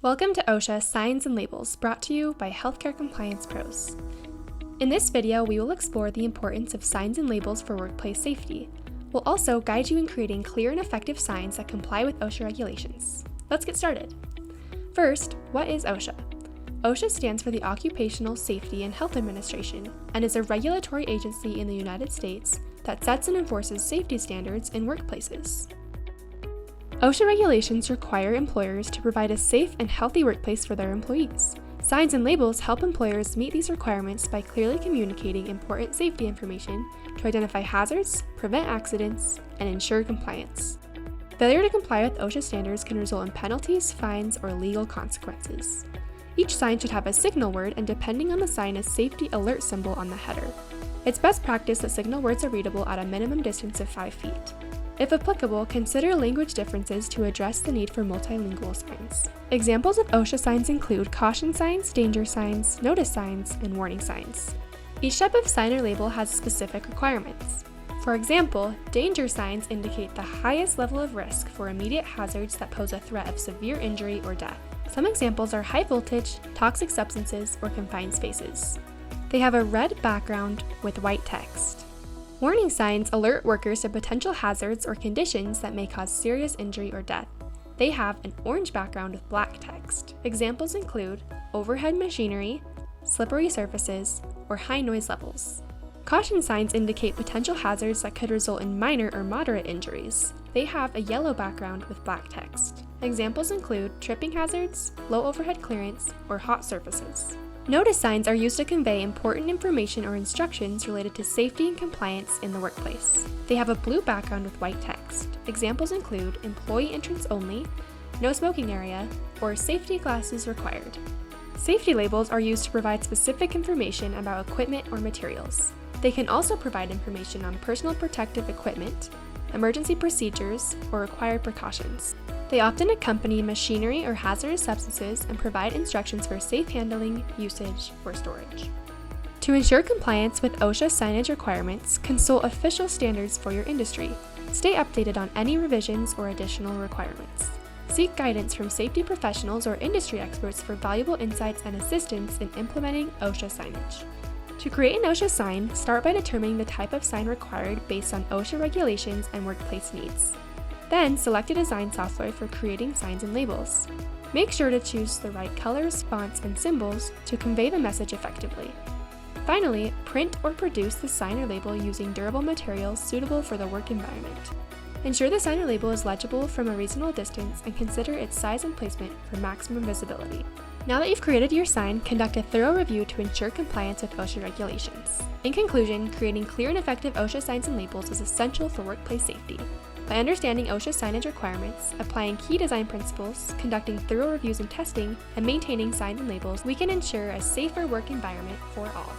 Welcome to OSHA Signs and Labels, brought to you by Healthcare Compliance Pros. In this video, we will explore the importance of signs and labels for workplace safety. We'll also guide you in creating clear and effective signs that comply with OSHA regulations. Let's get started. First, what is OSHA? OSHA stands for the Occupational Safety and Health Administration and is a regulatory agency in the United States that sets and enforces safety standards in workplaces. OSHA regulations require employers to provide a safe and healthy workplace for their employees. Signs and labels help employers meet these requirements by clearly communicating important safety information to identify hazards, prevent accidents, and ensure compliance. Failure to comply with OSHA standards can result in penalties, fines, or legal consequences. Each sign should have a signal word, and depending on the sign, a safety alert symbol on the header. It's best practice that signal words are readable at a minimum distance of 5 feet. If applicable, consider language differences to address the need for multilingual signs. Examples of OSHA signs include caution signs, danger signs, notice signs, and warning signs. Each type of sign or label has specific requirements. For example, danger signs indicate the highest level of risk for immediate hazards that pose a threat of severe injury or death. Some examples are high voltage, toxic substances, or confined spaces. They have a red background with white text. Warning signs alert workers to potential hazards or conditions that may cause serious injury or death. They have an orange background with black text. Examples include overhead machinery, slippery surfaces, or high noise levels. Caution signs indicate potential hazards that could result in minor or moderate injuries. They have a yellow background with black text. Examples include tripping hazards, low overhead clearance, or hot surfaces. Notice signs are used to convey important information or instructions related to safety and compliance in the workplace. They have a blue background with white text. Examples include employee entrance only, no smoking area, or safety glasses required. Safety labels are used to provide specific information about equipment or materials. They can also provide information on personal protective equipment, emergency procedures, or required precautions. They often accompany machinery or hazardous substances and provide instructions for safe handling, usage, or storage. To ensure compliance with OSHA signage requirements, consult official standards for your industry. Stay updated on any revisions or additional requirements. Seek guidance from safety professionals or industry experts for valuable insights and assistance in implementing OSHA signage. To create an OSHA sign, start by determining the type of sign required based on OSHA regulations and workplace needs. Then, select a design software for creating signs and labels. Make sure to choose the right colors, fonts, and symbols to convey the message effectively. Finally, print or produce the sign or label using durable materials suitable for the work environment. Ensure the sign or label is legible from a reasonable distance and consider its size and placement for maximum visibility. Now that you've created your sign, conduct a thorough review to ensure compliance with OSHA regulations. In conclusion, creating clear and effective OSHA signs and labels is essential for workplace safety. By understanding OSHA signage requirements, applying key design principles, conducting thorough reviews and testing, and maintaining signs and labels, we can ensure a safer work environment for all.